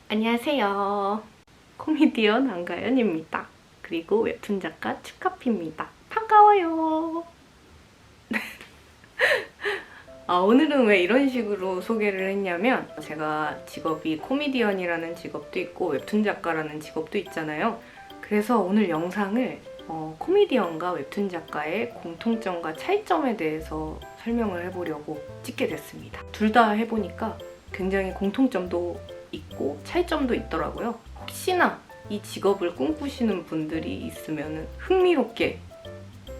안녕하세요. 코미디언 안가연입니다. 그리고 웹툰 작가 추카피입니다. 반가워요. 오늘은 왜 이런 식으로 소개를 했냐면 제가 직업이 코미디언이라는 직업도 있고 웹툰 작가라는 직업도 있잖아요. 그래서 오늘 영상을 코미디언과 웹툰 작가의 공통점과 차이점에 대해서 설명을 해보려고 찍게 됐습니다. 둘 다 해보니까 굉장히 공통점도 있고 차이점도 있더라고요. 혹시나 이 직업을 꿈꾸시는 분들이 있으면 흥미롭게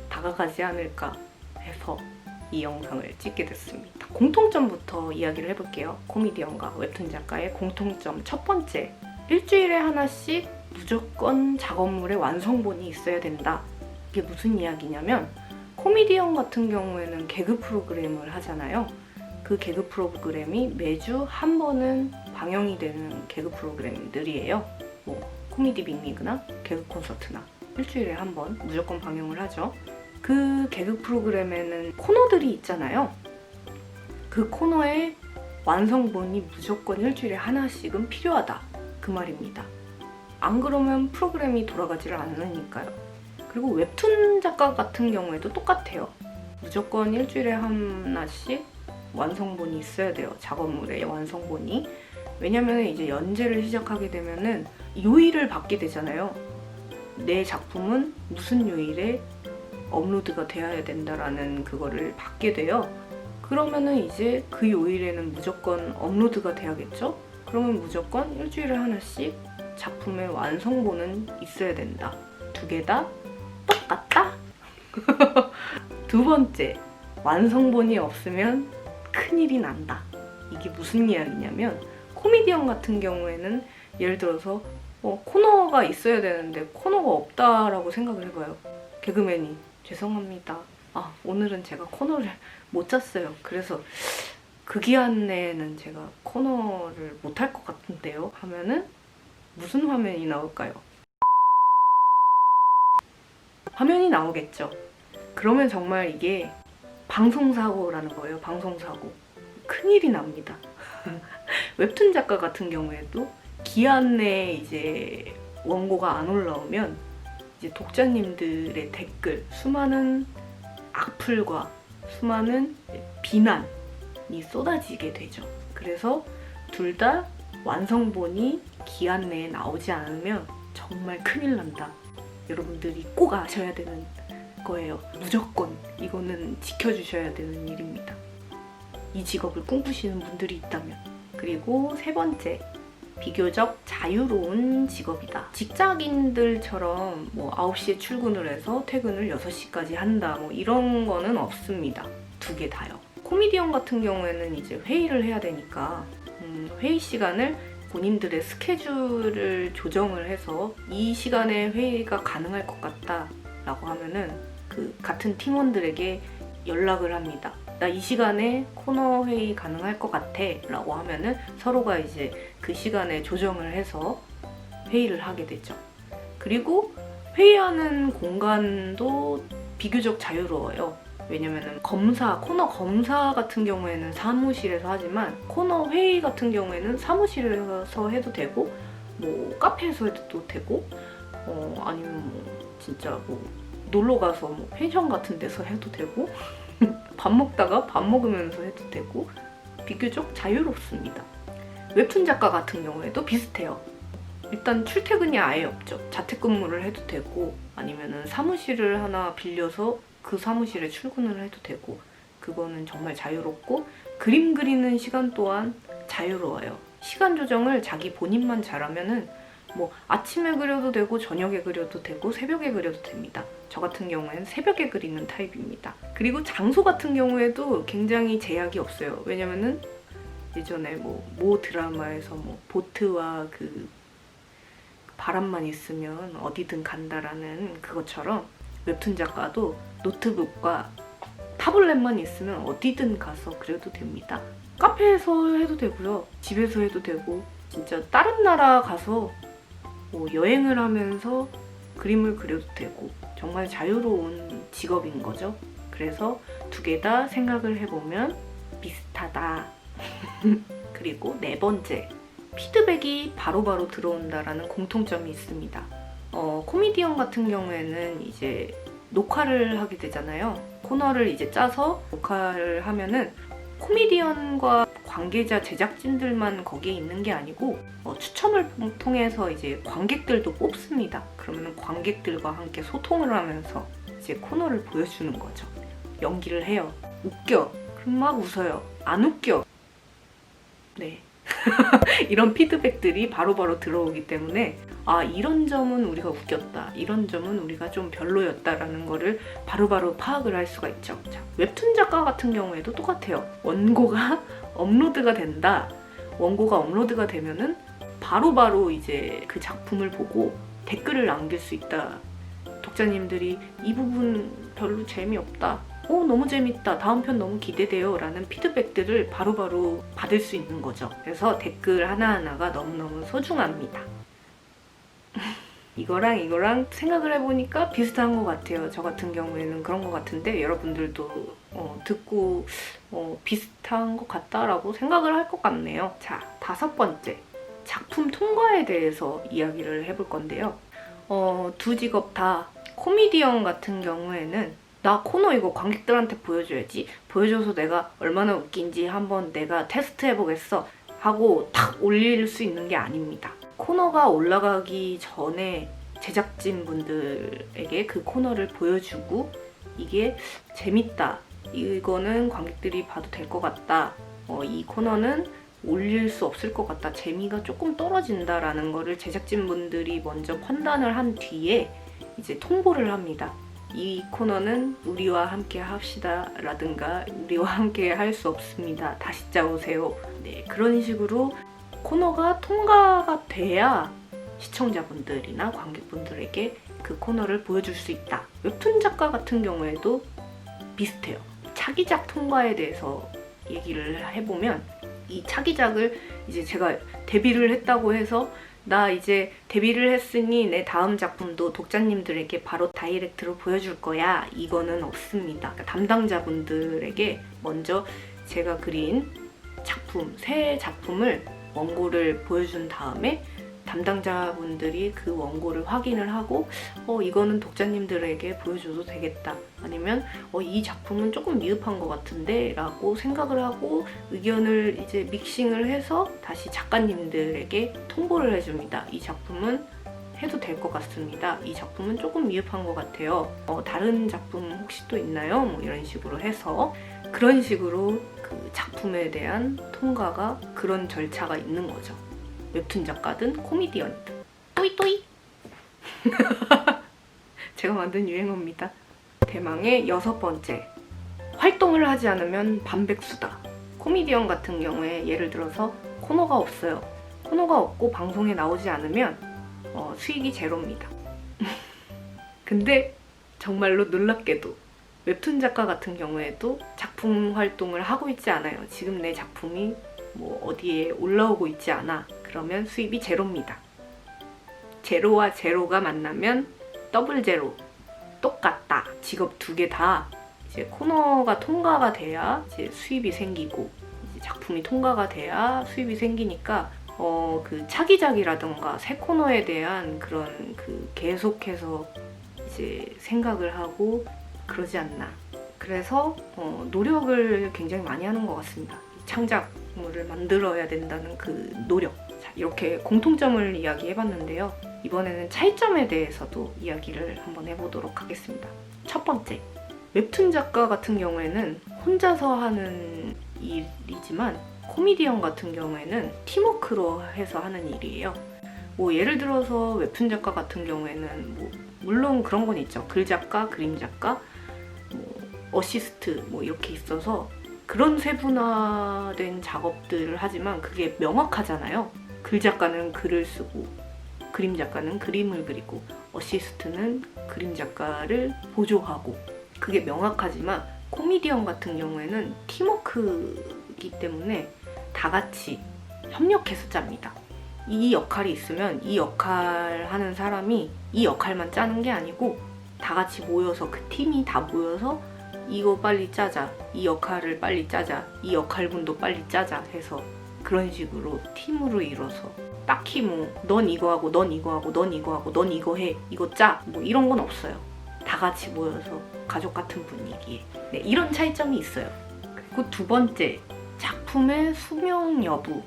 다가가지 않을까 해서 이 영상을 찍게 됐습니다. 공통점부터 이야기를 해볼게요. 코미디언과 웹툰 작가의 공통점 첫 번째, 일주일에 하나씩 무조건 작업물의 완성본이 있어야 된다. 이게 무슨 이야기냐면 코미디언 같은 경우에는 개그 프로그램을 하잖아요. 그 개그 프로그램이 매주 한 번은 방영이 되는 개그 프로그램들이에요. 뭐 코미디 빅리그나 개그 콘서트나 일주일에 한 번 무조건 방영을 하죠. 그 개그 프로그램에는 코너들이 있잖아요. 그 코너의 완성본이 무조건 일주일에 하나씩은 필요하다. 그 말입니다. 안 그러면 프로그램이 돌아가지를 않으니까요. 그리고 웹툰 작가 같은 경우에도 똑같아요. 무조건 일주일에 하나씩 완성본이 있어야 돼요. 작업물의 완성본이. 왜냐면 이제 연재를 시작하게 되면은 요일을 받게 되잖아요. 내 작품은 무슨 요일에 업로드가 되어야 된다라는 그거를 받게 돼요. 그러면은 이제 그 요일에는 무조건 업로드가 돼야겠죠? 그러면 무조건 일주일에 하나씩 작품의 완성본은 있어야 된다. 두 개 다 똑같다? 두 번째, 완성본이 없으면 큰일이 난다. 이게 무슨 이야기냐면 코미디언 같은 경우에는 예를 들어서 코너가 있어야 되는데 코너가 없다라고 생각을 해봐요. 개그맨이 죄송합니다. 오늘은 제가 코너를 못 짰어요. 그래서 그 기한 내에는 제가 코너를 못 할 것 같은데요. 하면은 무슨 화면이 나올까요? 화면이 나오겠죠. 그러면 정말 이게 방송사고라는 거예요. 방송사고. 큰일이 납니다. 웹툰 작가 같은 경우에도 기한 내에 이제 원고가 안 올라오면 이제 독자님들의 댓글, 수많은 악플과 수많은 비난이 쏟아지게 되죠. 그래서 둘 다 완성본이 기한 내에 나오지 않으면 정말 큰일 난다. 여러분들이 꼭 아셔야 되는 거예요. 무조건 이거는 지켜주셔야 되는 일입니다. 이 직업을 꿈꾸시는 분들이 있다면. 그리고 세 번째, 비교적 자유로운 직업이다. 직장인들처럼 9시에 출근을 해서 퇴근을 6시까지 한다. 이런 거는 없습니다. 두 개 다요. 코미디언 같은 경우에는 이제 회의를 해야 되니까 회의 시간을 본인들의 스케줄을 조정을 해서 이 시간에 회의가 가능할 것 같다 라고 하면은 그 같은 팀원들에게 연락을 합니다. 나 이 시간에 코너 회의 가능할 것 같아 라고 하면은 서로가 이제 그 시간에 조정을 해서 회의를 하게 되죠. 그리고 회의하는 공간도 비교적 자유로워요. 왜냐면은 코너 검사 같은 경우에는 사무실에서 하지만 코너 회의 같은 경우에는 사무실에서 해도 되고 카페에서 해도 되고 아니면 진짜 놀러 가서 펜션 같은 데서 해도 되고 밥 먹다가 밥 먹으면서 해도 되고 비교적 자유롭습니다. 웹툰 작가 같은 경우에도 비슷해요. 일단 출퇴근이 아예 없죠. 자택근무를 해도 되고 아니면은 사무실을 하나 빌려서 그 사무실에 출근을 해도 되고 그거는 정말 자유롭고 그림 그리는 시간 또한 자유로워요. 시간 조정을 자기 본인만 잘하면은 아침에 그려도 되고 저녁에 그려도 되고 새벽에 그려도 됩니다. 저 같은 경우에는 새벽에 그리는 타입입니다. 그리고 장소 같은 경우에도 굉장히 제약이 없어요. 왜냐면은 예전에 모 드라마에서 보트와 그 바람만 있으면 어디든 간다라는 그것처럼 웹툰 작가도 노트북과 타블렛만 있으면 어디든 가서 그려도 됩니다. 카페에서 해도 되고요. 집에서 해도 되고 진짜 다른 나라 가서 여행을 하면서 그림을 그려도 되고 정말 자유로운 직업인 거죠. 그래서 두 개 다 생각을 해보면 비슷하다. 그리고 네 번째, 피드백이 바로바로 들어온다라는 공통점이 있습니다. 코미디언 같은 경우에는 이제 녹화를 하게 되잖아요. 코너를 이제 짜서 녹화를 하면은 코미디언과 관계자, 제작진들만 거기에 있는 게 아니고 추첨을 통해서 이제 관객들도 뽑습니다. 그러면 관객들과 함께 소통을 하면서 이제 코너를 보여주는 거죠. 연기를 해요. 웃겨. 그럼 막 웃어요. 안 웃겨. 네. 이런 피드백들이 바로바로 들어오기 때문에 이런 점은 우리가 웃겼다, 이런 점은 우리가 좀 별로였다라는 거를 바로바로 파악을 할 수가 있죠. 자, 웹툰 작가 같은 경우에도 똑같아요. 원고가 업로드가 된다. 원고가 업로드가 되면은 바로바로 이제 그 작품을 보고 댓글을 남길 수 있다. 독자님들이 이 부분 별로 재미없다, 너무 재밌다, 다음 편 너무 기대돼요 라는 피드백들을 바로바로 받을 수 있는 거죠. 그래서 댓글 하나하나가 너무너무 소중합니다. 이거랑 생각을 해보니까 비슷한 것 같아요. 저 같은 경우에는 그런 것 같은데 여러분들도 듣고 비슷한 것 같다라고 생각을 할 것 같네요. 자, 5번째, 작품 통과에 대해서 이야기를 해볼 건데요. 두 직업 다 코미디언 같은 경우에는 나 코너 이거 관객들한테 보여줘야지, 보여줘서 내가 얼마나 웃긴지 한번 내가 테스트 해보겠어 하고 탁 올릴 수 있는 게 아닙니다. 코너가 올라가기 전에 제작진분들에게 그 코너를 보여주고 이게 재밌다, 이거는 관객들이 봐도 될 것 같다, 이 코너는 올릴 수 없을 것 같다, 재미가 조금 떨어진다라는 거를 제작진분들이 먼저 판단을 한 뒤에 이제 통보를 합니다. 이 코너는 우리와 함께 합시다 라든가 우리와 함께 할 수 없습니다, 다시 짜오세요. 네, 그런 식으로 코너가 통과가 돼야 시청자분들이나 관객분들에게 그 코너를 보여줄 수 있다. 웹툰 작가 같은 경우에도 비슷해요. 차기작 통과에 대해서 얘기를 해보면 이 차기작을 이제 제가 데뷔를 했다고 해서 나 이제 데뷔를 했으니 내 다음 작품도 독자님들에게 바로 다이렉트로 보여줄 거야, 이거는 없습니다. 그러니까 담당자분들에게 먼저 제가 그린 작품, 새 작품을 원고를 보여준 다음에 담당자분들이 그 원고를 확인을 하고 이거는 독자님들에게 보여줘도 되겠다, 아니면 이 작품은 조금 미흡한 것 같은데 라고 생각을 하고 의견을 이제 믹싱을 해서 다시 작가님들에게 통보를 해줍니다. 이 작품은 해도 될 것 같습니다, 이 작품은 조금 미흡한 것 같아요, 다른 작품 혹시 또 있나요? 뭐 이런 식으로 해서, 그런 식으로 그 작품에 대한 통과가, 그런 절차가 있는 거죠. 웹툰 작가든 코미디언이든. 또이또이! 제가 만든 유행어입니다. 대망의 6번째, 활동을 하지 않으면 반백수다. 코미디언 같은 경우에 예를 들어서 코너가 없어요. 코너가 없고 방송에 나오지 않으면 수익이 제로입니다. 근데 정말로 놀랍게도 웹툰 작가 같은 경우에도 작품 활동을 하고 있지 않아요. 지금 내 작품이 뭐 어디에 올라오고 있지 않아. 그러면 수입이 제로입니다. 제로와 제로가 만나면 더블 제로. 똑같다. 직업 2개 다 이제 코너가 통과가 돼야 이제 수입이 생기고, 이제 작품이 통과가 돼야 수입이 생기니까 그 차기작이라던가 새 코너에 대한 그런 그 계속해서 이제 생각을 하고 그러지 않나. 그래서 노력을 굉장히 많이 하는 것 같습니다. 창작물을 만들어야 된다는 그 노력. 자, 이렇게 공통점을 이야기해봤는데요. 이번에는 차이점에 대해서도 이야기를 한번 해보도록 하겠습니다. 첫 번째, 웹툰 작가 같은 경우에는 혼자서 하는 일이지만 코미디언 같은 경우에는 팀워크로 해서 하는 일이에요. 뭐 예를 들어서 웹툰 작가 같은 경우에는 뭐 물론 그런 건 있죠. 글 작가, 그림 작가, 뭐 어시스트 뭐 이렇게 있어서 그런 세분화된 작업들을 하지만 그게 명확하잖아요. 글 작가는 글을 쓰고 그림 작가는 그림을 그리고 어시스트는 그림 작가를 보조하고, 그게 명확하지만 코미디언 같은 경우에는 팀워크이기 때문에 다 같이 협력해서 짭니다. 이 역할이 있으면 이 역할 하는 사람이 이 역할만 짜는 게 아니고 다 같이 모여서, 그 팀이 다 모여서 이거 빨리 짜자, 이 역할을 빨리 짜자, 이 역할분도 빨리 짜자 해서 그런 식으로 팀으로 이뤄서 딱히 뭐 넌 이거 하고 넌 이거 하고 넌 이거 하고 넌 이거 해 이거 짜 뭐 이런 건 없어요. 다 같이 모여서 가족 같은 분위기에. 네, 이런 차이점이 있어요. 그리고 두 번째, 작품의 수명 여부.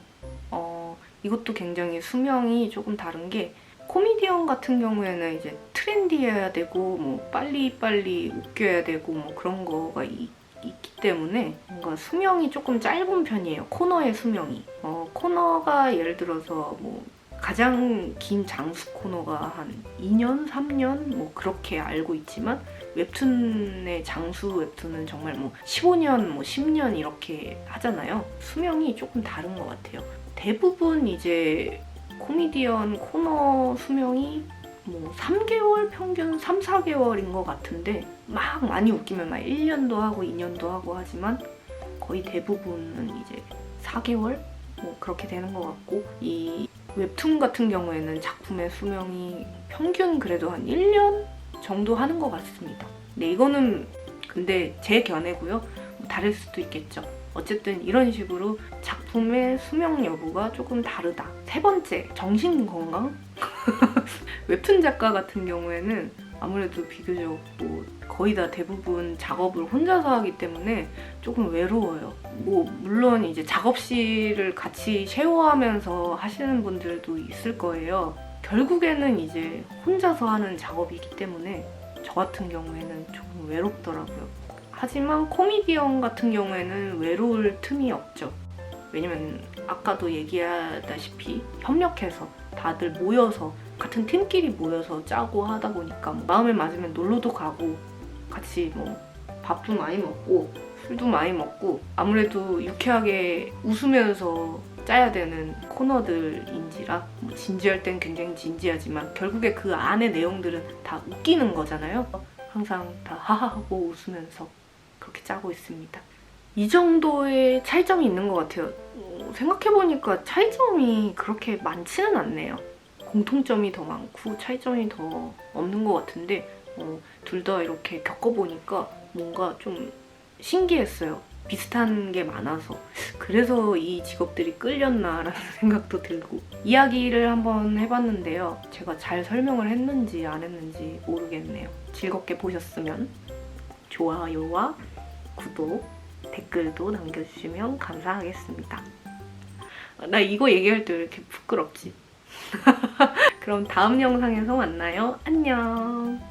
이것도 굉장히 수명이 조금 다른 게, 코미디언 같은 경우에는 이제 트렌디해야 되고 뭐 빨리빨리 웃겨야 되고 뭐 그런 거가 있기 때문에 뭔가 수명이 조금 짧은 편이에요. 코너의 수명이. 코너가 예를 들어서 뭐 가장 긴 장수 코너가 한 2년, 3년 뭐 그렇게 알고 있지만, 웹툰의 장수 웹툰은 정말 뭐 15년, 뭐 10년 이렇게 하잖아요. 수명이 조금 다른 것 같아요. 대부분 이제 코미디언 코너 수명이 뭐 3개월, 평균 3, 4개월인 것 같은데, 막 많이 웃기면 막 1년도 하고 2년도 하고 하지만 거의 대부분은 이제 4개월? 뭐 그렇게 되는 것 같고, 이 웹툰 같은 경우에는 작품의 수명이 평균 그래도 한 1년 정도 하는 것 같습니다. 네, 이거는 근데 제 견해고요. 다를 수도 있겠죠. 어쨌든 이런 식으로 작품의 수명 여부가 조금 다르다. 세 번째, 정신건강? 웹툰 작가 같은 경우에는 아무래도 비교적 뭐 거의 다 대부분 작업을 혼자서 하기 때문에 조금 외로워요. 뭐 물론 이제 작업실을 같이 쉐어하면서 하시는 분들도 있을 거예요. 결국에는 이제 혼자서 하는 작업이기 때문에 저 같은 경우에는 조금 외롭더라고요. 하지만 코미디언 같은 경우에는 외로울 틈이 없죠. 왜냐면 아까도 얘기하다시피 협력해서 다들 모여서 같은 팀끼리 모여서 짜고 하다 보니까 뭐 마음에 맞으면 놀러도 가고 같이 뭐 밥도 많이 먹고 술도 많이 먹고, 아무래도 유쾌하게 웃으면서 짜야 되는 코너들인지라 뭐 진지할 땐 굉장히 진지하지만 결국에 그 안의 내용들은 다 웃기는 거잖아요. 항상 다 하하하고 웃으면서 그렇게 짜고 있습니다. 이 정도의 차이점이 있는 것 같아요. 생각해보니까 차이점이 그렇게 많지는 않네요. 공통점이 더 많고 차이점이 더 없는 것 같은데, 둘 다 이렇게 겪어보니까 뭔가 좀 신기했어요. 비슷한 게 많아서. 그래서 이 직업들이 끌렸나라는 생각도 들고. 이야기를 한번 해봤는데요. 제가 잘 설명을 했는지 안 했는지 모르겠네요. 즐겁게 보셨으면 좋아요와 구독, 댓글도 남겨주시면 감사하겠습니다. 나 이거 얘기할 때 왜 이렇게 부끄럽지? 그럼 다음 영상에서 만나요. 안녕.